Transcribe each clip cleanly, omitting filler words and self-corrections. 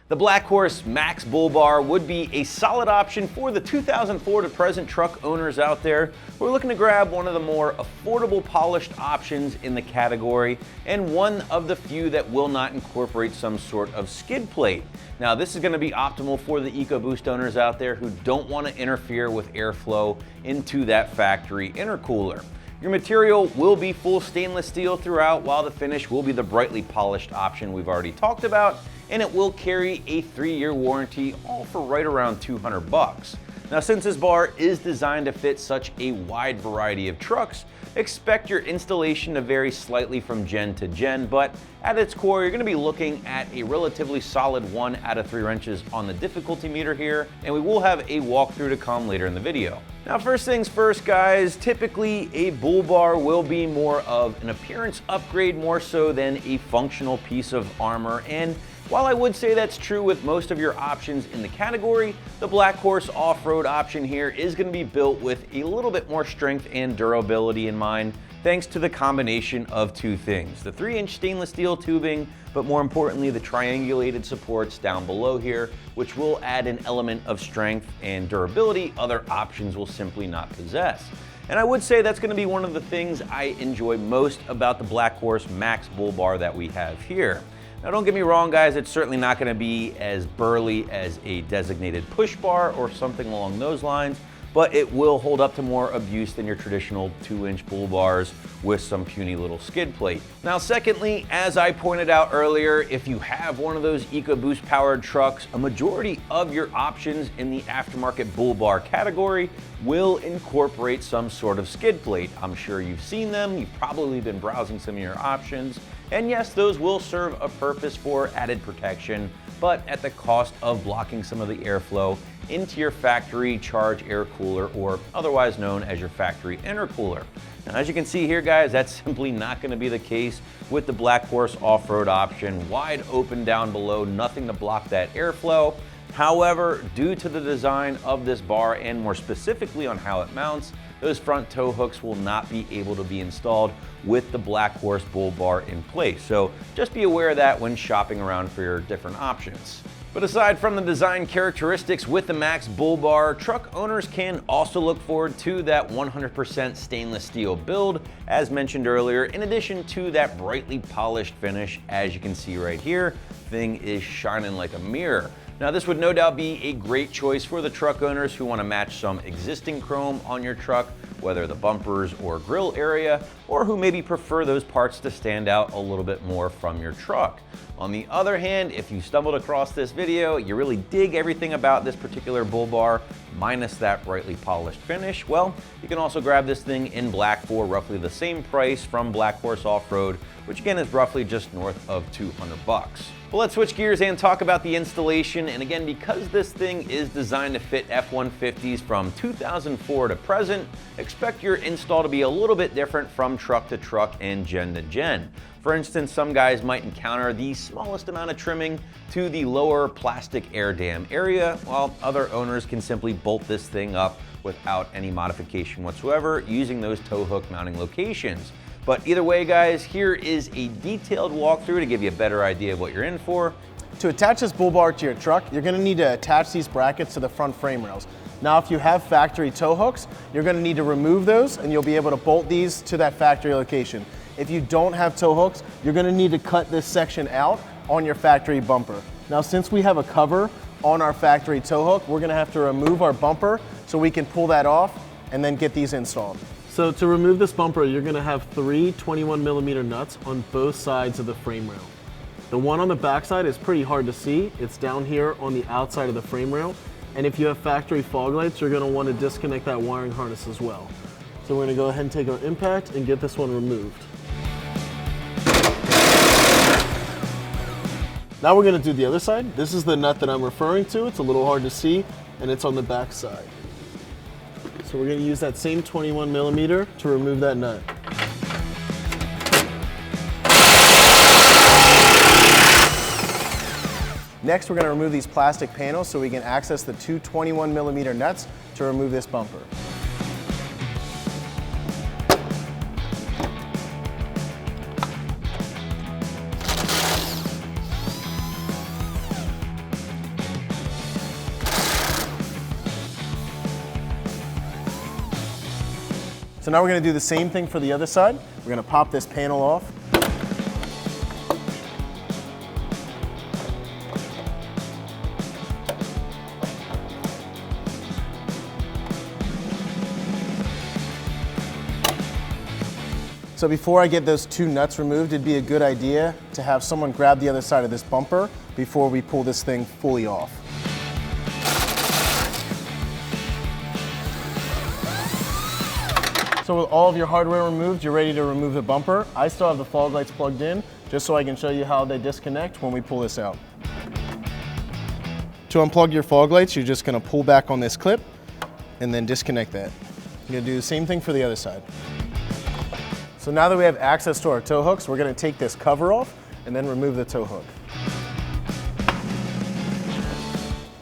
The Black Horse Max Bull Bar would be a solid option for the 2004 to present truck owners out there who are looking to grab one of the more affordable polished options in the category, and one of the few that will not incorporate some sort of skid plate. Now, this is going to be optimal for the EcoBoost owners out there who don't want to interfere with airflow into that factory intercooler. Your material will be full stainless steel throughout, while the finish will be the brightly polished option we've already talked about, and it will carry a 3-year warranty, all for right around $200. Now, since this bar is designed to fit such a wide variety of trucks, expect your installation to vary slightly from gen to gen, but at its core, you're going to be looking at a relatively solid 1 out of 3 wrenches on the difficulty meter here, and we will have a walkthrough to come later in the video. Now, first things first, guys, typically a bull bar will be more of an appearance upgrade more so than a functional piece of armor, and while I would say that's true with most of your options in the category, the Black Horse off-road option here is going to be built with a little bit more strength and durability in mind, thanks to the combination of two things: the 3-inch stainless steel tubing, but more importantly, the triangulated supports down below here, which will add an element of strength and durability other options will simply not possess. And I would say that's going to be one of the things I enjoy most about the Black Horse Max Bull Bar that we have here. Now, don't get me wrong, guys, it's certainly not going to be as burly as a designated push bar or something along those lines, but it will hold up to more abuse than your traditional 2-inch bull bars with some puny little skid plate. Now, secondly, as I pointed out earlier, if you have one of those EcoBoost powered trucks, a majority of your options in the aftermarket bull bar category will incorporate some sort of skid plate. I'm sure you've seen them, you've probably been browsing some of your options, and yes, those will serve a purpose for added protection, but at the cost of blocking some of the airflow into your factory charge air cooler, or otherwise known as your factory intercooler. Now, as you can see here, guys, that's simply not going to be the case with the Black Horse off-road option. Wide open down below, nothing to block that airflow. However, due to the design of this bar, and more specifically on how it mounts, those front tow hooks will not be able to be installed with the Black Horse Bull Bar in place. So just be aware of that when shopping around for your different options. But aside from the design characteristics with the Max Bull Bar, truck owners can also look forward to that 100% stainless steel build, as mentioned earlier, in addition to that brightly polished finish. As you can see right here, thing is shining like a mirror. Now, this would no doubt be a great choice for the truck owners who want to match some existing chrome on your truck, whether the bumpers or grill area, or who maybe prefer those parts to stand out a little bit more from your truck. On the other hand, if you stumbled across this video, you really dig everything about this particular bull bar, minus that brightly polished finish, well, you can also grab this thing in black for roughly the same price from Black Horse Off-Road, which again is roughly just north of $200. Well, let's switch gears and talk about the installation. And again, because this thing is designed to fit F-150s from 2004 to present, expect your install to be a little bit different from truck to truck and gen to gen. For instance, some guys might encounter the smallest amount of trimming to the lower plastic air dam area, while other owners can simply bolt this thing up without any modification whatsoever using those tow hook mounting locations. But either way, guys, here is a detailed walkthrough to give you a better idea of what you're in for. To attach this bull bar to your truck, you're going to need to attach these brackets to the front frame rails. Now, if you have factory tow hooks, you're going to need to remove those, and you'll be able to bolt these to that factory location. If you don't have tow hooks, you're going to need to cut this section out on your factory bumper. Now, since we have a cover on our factory tow hook, we're going to have to remove our bumper so we can pull that off and then get these installed. So to remove this bumper, you're going to have 3 21mm nuts on both sides of the frame rail. The one on the back side is pretty hard to see. It's down here on the outside of the frame rail. And if you have factory fog lights, you're going to want to disconnect that wiring harness as well. So we're going to go ahead and take our impact and get this one removed. Now we're going to do the other side. This is the nut that I'm referring to. It's a little hard to see, and it's on the back side. So we're going to use that same 21mm to remove that nut. Next, we're going to remove these plastic panels so we can access the two 21mm nuts to remove this bumper. So now we're going to do the same thing for the other side. We're going to pop this panel off. So before I get those two nuts removed, it'd be a good idea to have someone grab the other side of this bumper before we pull this thing fully off. So with all of your hardware removed, you're ready to remove the bumper. I still have the fog lights plugged in, just so I can show you how they disconnect when we pull this out. To unplug your fog lights, you're just gonna pull back on this clip and then disconnect that. You're gonna do the same thing for the other side. So now that we have access to our tow hooks, we're going to take this cover off and then remove the tow hook.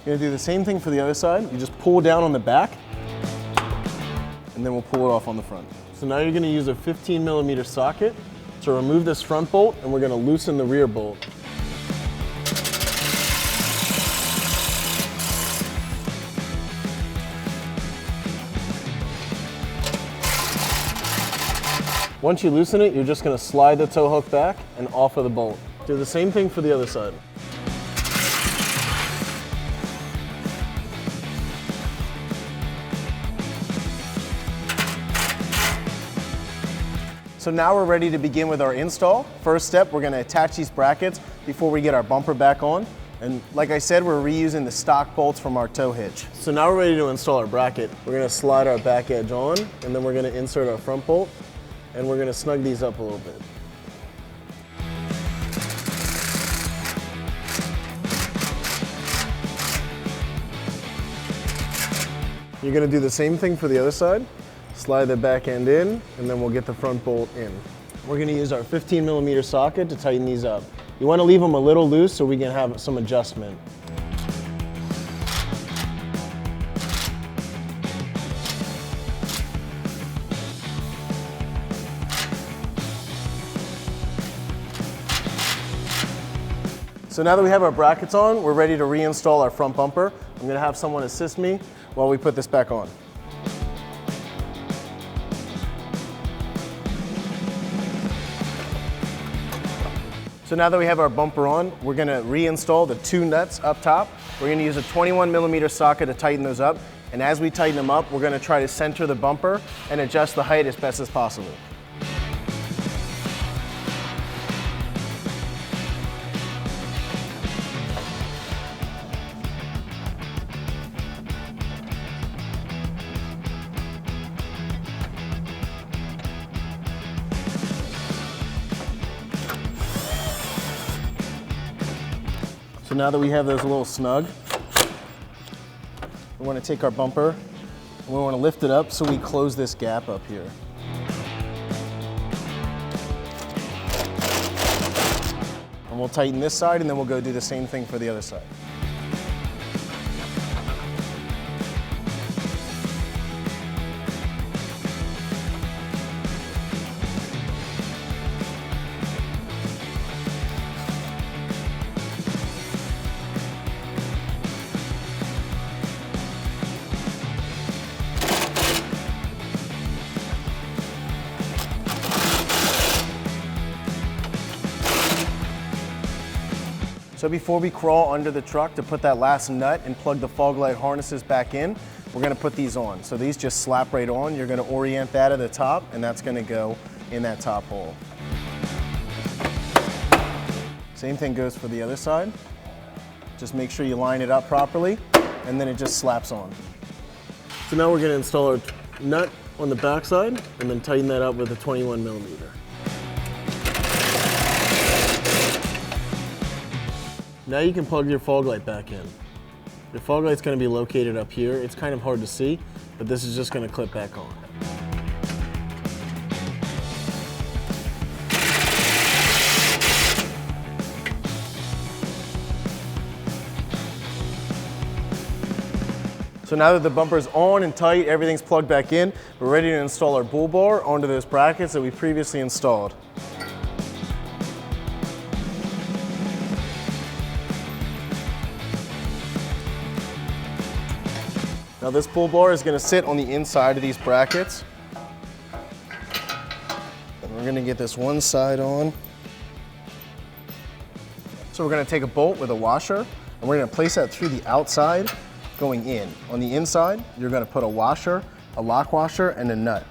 You're going to do the same thing for the other side. You just pull down on the back and then we'll pull it off on the front. So now you're going to use a 15mm socket to remove this front bolt, and we're going to loosen the rear bolt. Once you loosen it, you're just going to slide the tow hook back and off of the bolt. Do the same thing for the other side. So now we're ready to begin with our install. First step, we're going to attach these brackets before we get our bumper back on. And like I said, we're reusing the stock bolts from our tow hitch. So now we're ready to install our bracket. We're going to slide our back edge on, and then we're going to insert our front bolt. And we're going to snug these up a little bit. You're going to do the same thing for the other side. Slide the back end in, and then we'll get the front bolt in. We're going to use our 15mm socket to tighten these up. You want to leave them a little loose so we can have some adjustment. So now that we have our brackets on, we're ready to reinstall our front bumper. I'm going to have someone assist me while we put this back on. So now that we have our bumper on, we're going to reinstall the two nuts up top. We're going to use a 21mm socket to tighten those up. And as we tighten them up, we're going to try to center the bumper and adjust the height as best as possible. So now that we have those a little snug, we want to take our bumper and we want to lift it up so we close this gap up here. And we'll tighten this side, and then we'll go do the same thing for the other side. So before we crawl under the truck to put that last nut and plug the fog light harnesses back in, we're going to put these on. So these just slap right on. You're going to orient that at the top, and that's going to go in that top hole. Same thing goes for the other side. Just make sure you line it up properly, and then it just slaps on. So now we're going to install our nut on the back side and then tighten that up with a 21mm. Now you can plug your fog light back in. Your fog light's going to be located up here. It's kind of hard to see, but this is just going to clip back on. So now that the bumper's on and tight, everything's plugged back in, we're ready to install our bull bar onto those brackets that we previously installed. Now this bull bar is going to sit on the inside of these brackets. We're gonna get this one side on. So we're gonna take a bolt with a washer and we're gonna place that through the outside going in. On the inside, you're gonna put a washer, a lock washer, and a nut.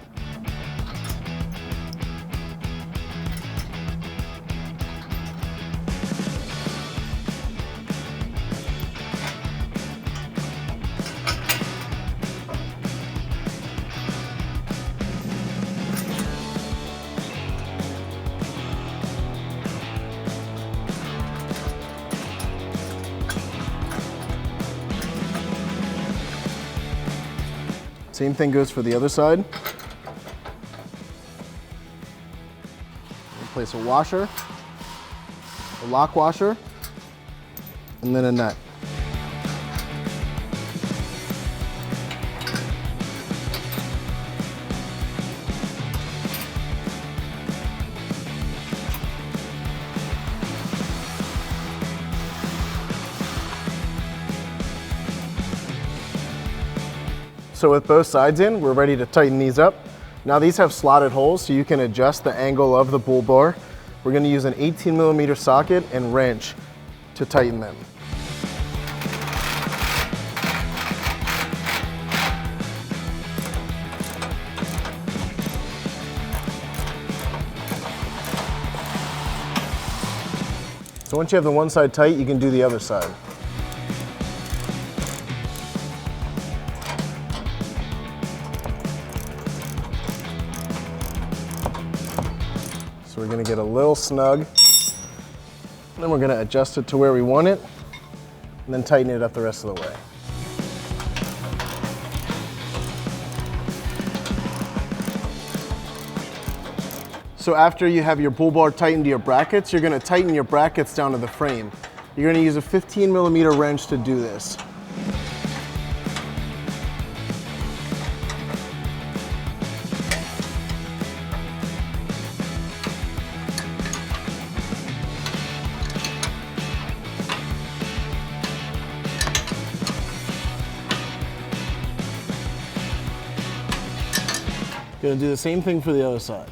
Same thing goes for the other side. Place a washer, a lock washer, and then a nut. So with both sides in, we're ready to tighten these up. Now these have slotted holes so you can adjust the angle of the bull bar. We're going to use an 18mm socket and wrench to tighten them. So once you have the one side tight, you can do the other side. So we're going to get a little snug, and then we're going to adjust it to where we want it, and then tighten it up the rest of the way. So after you have your bull bar tightened to your brackets, you're going to tighten your brackets down to the frame. You're going to use a 15mm wrench to do this. Gonna do the same thing for the other side.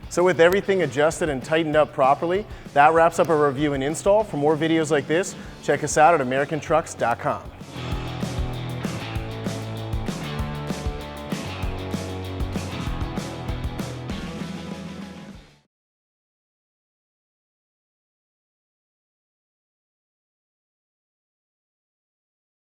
So with everything adjusted and tightened up properly, that wraps up our review and install. For more videos like this, check us out at AmericanTrucks.com.